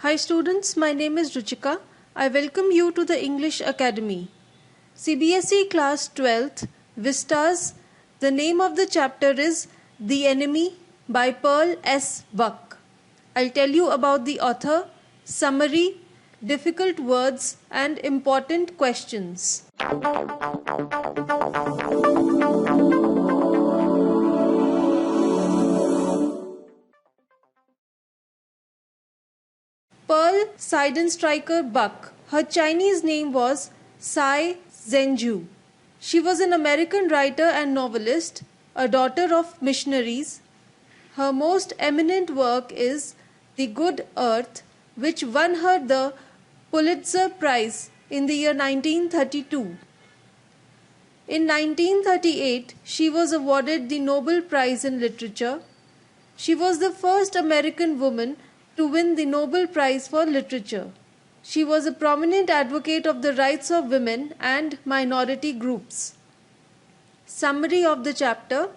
Hi students, my name is Ruchika. I welcome you to the English Academy. CBSE class 12th, Vistas. The name of the chapter is The Enemy by Pearl S. Buck. I'll tell you about the author, summary, difficult words and important questions. Pearl Seidenstreicher Buck. Her Chinese name was Tsai Zhenju. She was an American writer and novelist, a daughter of missionaries. Her most eminent work is The Good Earth, which won her the Pulitzer Prize in the year 1932. In 1938, she was awarded the Nobel Prize in Literature. She was the first American woman to win the Nobel Prize for Literature. She was a prominent advocate of the rights of women and minority groups. Summary of the chapter.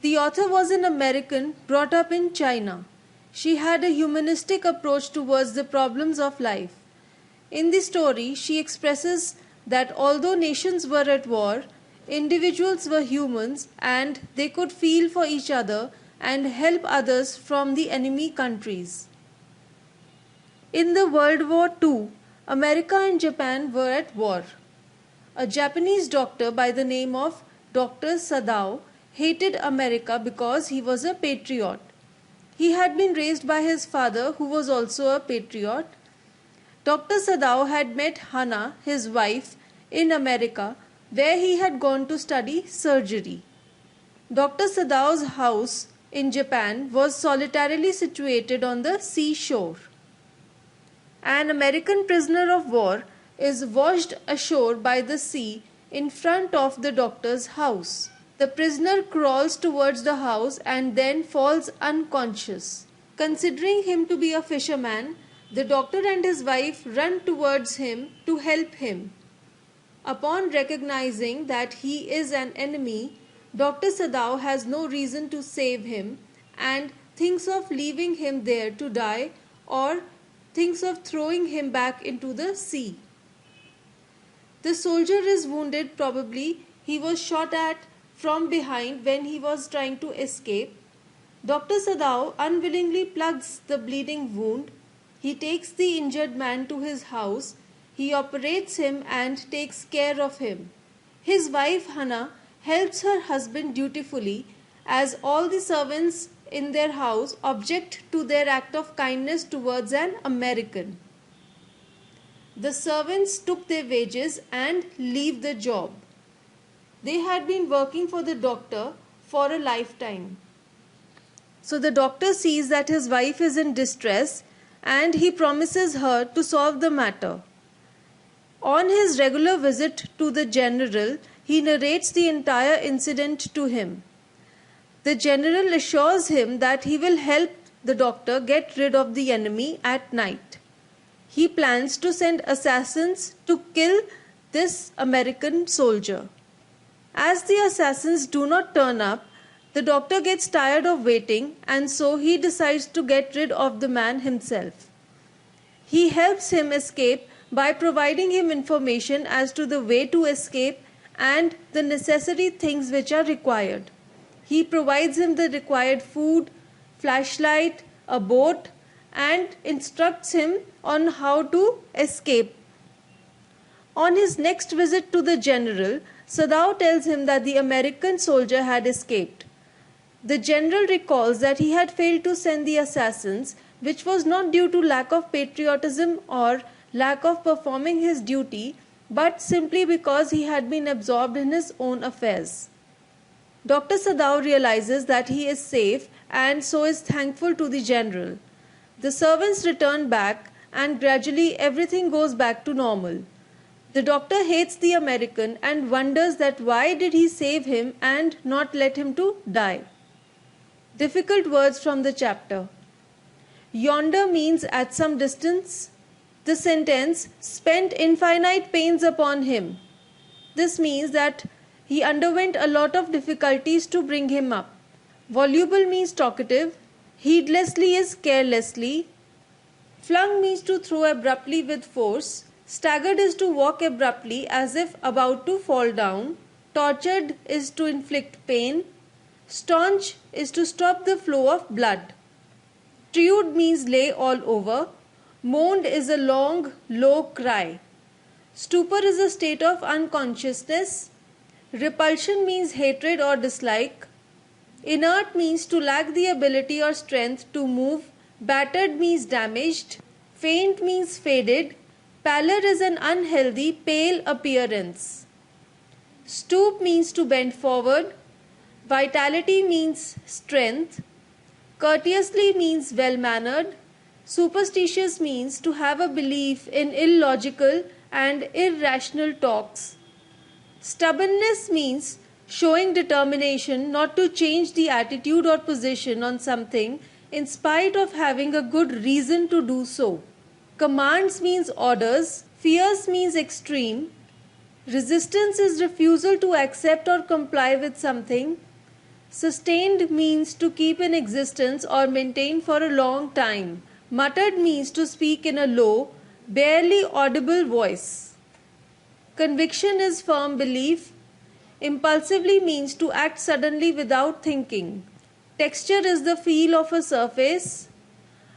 The author was an American brought up in China. She had a humanistic approach towards the problems of life. In the story, she expresses that although nations were at war, individuals were humans and they could feel for each other and help others from the enemy countries. In the World War II, America and Japan were at war. A Japanese doctor by the name of Dr. Sadao hated America because he was a patriot. He had been raised by his father, who was also a patriot. Dr. Sadao had met Hana, his wife, in America, where he had gone to study surgery. Dr. Sadao's house in Japan was solitarily situated on the seashore. An American prisoner of war is washed ashore by the sea in front of the doctor's house. The prisoner crawls towards the house and then falls unconscious. Considering him to be a fisherman, the doctor and his wife run towards him to help him. Upon recognizing that he is an enemy, Dr. Sadao has no reason to save him and thinks of leaving him there to die or thinks of throwing him back into the sea. The soldier is wounded, probably he was shot at from behind when he was trying to escape. Dr. Sadao unwillingly plugs the bleeding wound. He takes the injured man to his house. He operates him and takes care of him. His wife Hana helps her husband dutifully, as all the servants in their house object to their act of kindness towards an American. The servants took their wages and leave the job. They had been working for the doctor for a lifetime. So the doctor sees that his wife is in distress and he promises her to solve the matter. On his regular visit to the general, he narrates the entire incident to him. The general assures him that he will help the doctor get rid of the enemy at night. He plans to send assassins to kill this American soldier. As the assassins do not turn up, the doctor gets tired of waiting and so he decides to get rid of the man himself. He helps him escape by providing him information as to the way to escape and the necessary things which are required. He provides him the required food, flashlight, a boat, and instructs him on how to escape. On his next visit to the general, Sadao tells him that the American soldier had escaped. The general recalls that he had failed to send the assassins, which was not due to lack of patriotism or lack of performing his duty, but simply because he had been absorbed in his own affairs. Dr. Sadao realizes that he is safe and so is thankful to the general. The servants return back and gradually everything goes back to normal. The doctor hates the American and wonders that why did he save him and not let him to die. Difficult words from the chapter. Yonder means at some distance. The sentence spent infinite pains upon him. This means that he underwent a lot of difficulties to bring him up. Voluble means talkative. Heedlessly is carelessly. Flung means to throw abruptly with force. Staggered is to walk abruptly as if about to fall down. Tortured is to inflict pain. Staunch is to stop the flow of blood. Trued means lay all over. Moaned is a long, low cry. Stupor is a state of unconsciousness. Repulsion means hatred or dislike. Inert means to lack the ability or strength to move. Battered means damaged. Faint means faded. Pallor is an unhealthy, pale appearance. Stoop means to bend forward. Vitality means strength. Courteously means well-mannered. Superstitious means to have a belief in illogical and irrational talks. Stubbornness means showing determination not to change the attitude or position on something in spite of having a good reason to do so. Commands means orders. Fierce means extreme. Resistance is refusal to accept or comply with something. Sustained means to keep in existence or maintain for a long time. Muttered means to speak in a low, barely audible voice. Conviction is firm belief. Impulsively means to act suddenly without thinking. Texture is the feel of a surface.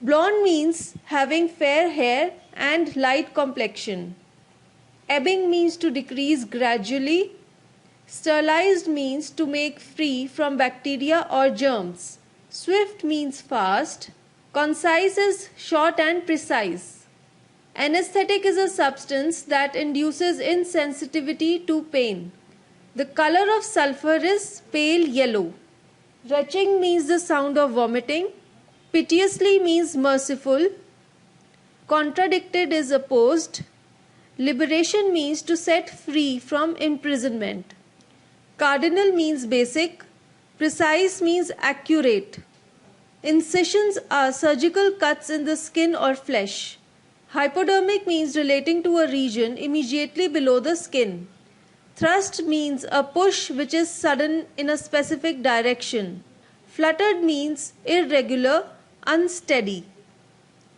Blonde means having fair hair and light complexion. Ebbing means to decrease gradually. Sterilized means to make free from bacteria or germs. Swift means fast. Concise is short and precise. Anesthetic is a substance that induces insensitivity to pain. The color of sulfur is pale yellow. Retching means the sound of vomiting. Piteously means merciful. Contradicted is opposed. Liberation means to set free from imprisonment. Cardinal means basic. Precise means accurate. Incisions are surgical cuts in the skin or flesh. Hypodermic means relating to a region immediately below the skin. Thrust means a push which is sudden in a specific direction. Fluttered means irregular, unsteady.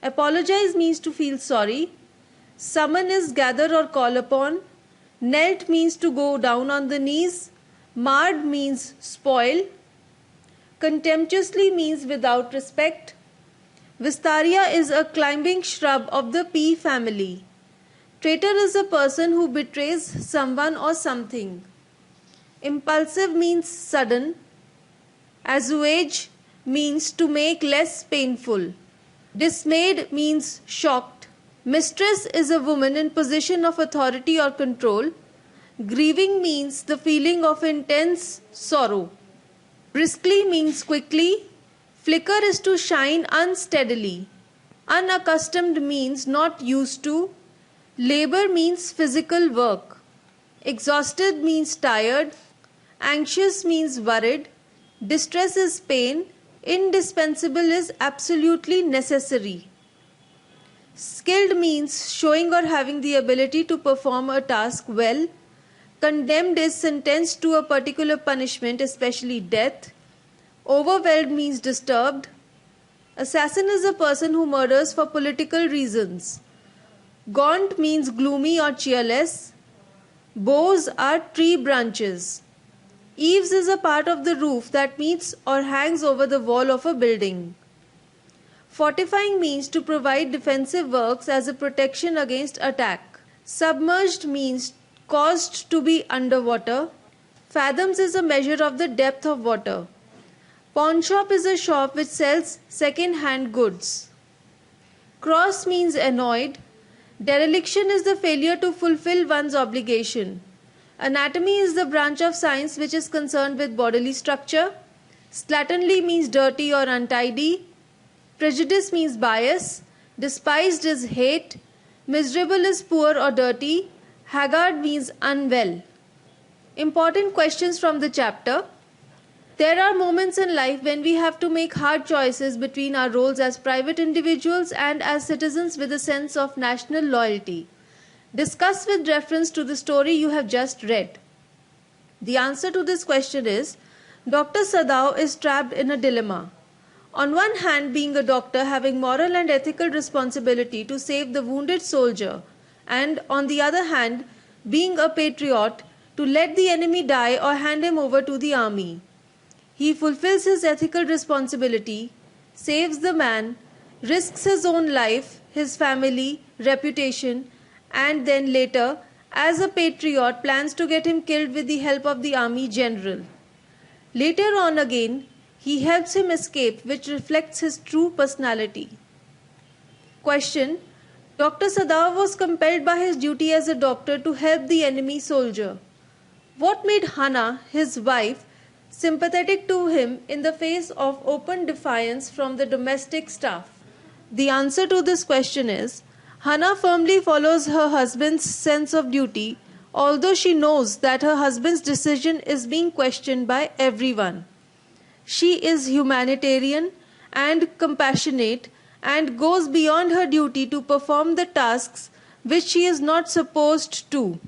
Apologize means to feel sorry. Summon is gather or call upon. Knelt means to go down on the knees. Marred means spoil. Contemptuously means without respect. Wistaria is a climbing shrub of the pea family. Traitor is a person who betrays someone or something. Impulsive means sudden. Assuage means to make less painful. Dismayed means shocked. Mistress is a woman in position of authority or control. Grieving means the feeling of intense sorrow. Briskly means quickly. Flicker is to shine unsteadily. Unaccustomed means not used to. Labor means physical work. Exhausted means tired. Anxious means worried. Distress is pain. Indispensable is absolutely necessary. Skilled means showing or having the ability to perform a task well. Condemned is sentenced to a particular punishment, especially death. Overwhelmed means disturbed. Assassin is a person who murders for political reasons. Gaunt means gloomy or cheerless. Boughs are tree branches. Eaves is a part of the roof that meets or hangs over the wall of a building. Fortifying means to provide defensive works as a protection against attack. Submerged means caused to be underwater. Fathoms is a measure of the depth of water. Pawn shop is a shop which sells second-hand goods. Cross means annoyed. Dereliction is the failure to fulfill one's obligation. Anatomy is the branch of science which is concerned with bodily structure. Slatternly means dirty or untidy. Prejudice means bias. Despised is hate. Miserable is poor or dirty. Haggard means unwell. Important questions from the chapter. There are moments in life when we have to make hard choices between our roles as private individuals and as citizens with a sense of national loyalty. Discuss with reference to the story you have just read. The answer to this question is, Dr. Sadao is trapped in a dilemma. On one hand, being a doctor having moral and ethical responsibility to save the wounded soldier, and on the other hand, being a patriot to let the enemy die or hand him over to the army. He fulfills his ethical responsibility, saves the man, risks his own life, his family, reputation, and then later, as a patriot, plans to get him killed with the help of the army general. Later on again, he helps him escape, which reflects his true personality. Question: Dr. Sadav was compelled by his duty as a doctor to help the enemy soldier. What made Hana, his wife, sympathetic to him in the face of open defiance from the domestic staff? The answer to this question is Hana firmly follows her husband's sense of duty, although she knows that her husband's decision is being questioned by everyone. She is humanitarian and compassionate and goes beyond her duty to perform the tasks which she is not supposed to.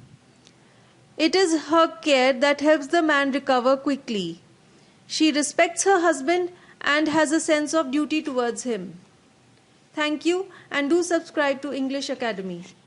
It is her care that helps the man recover quickly. She respects her husband and has a sense of duty towards him. Thank you, and do subscribe to English Academy.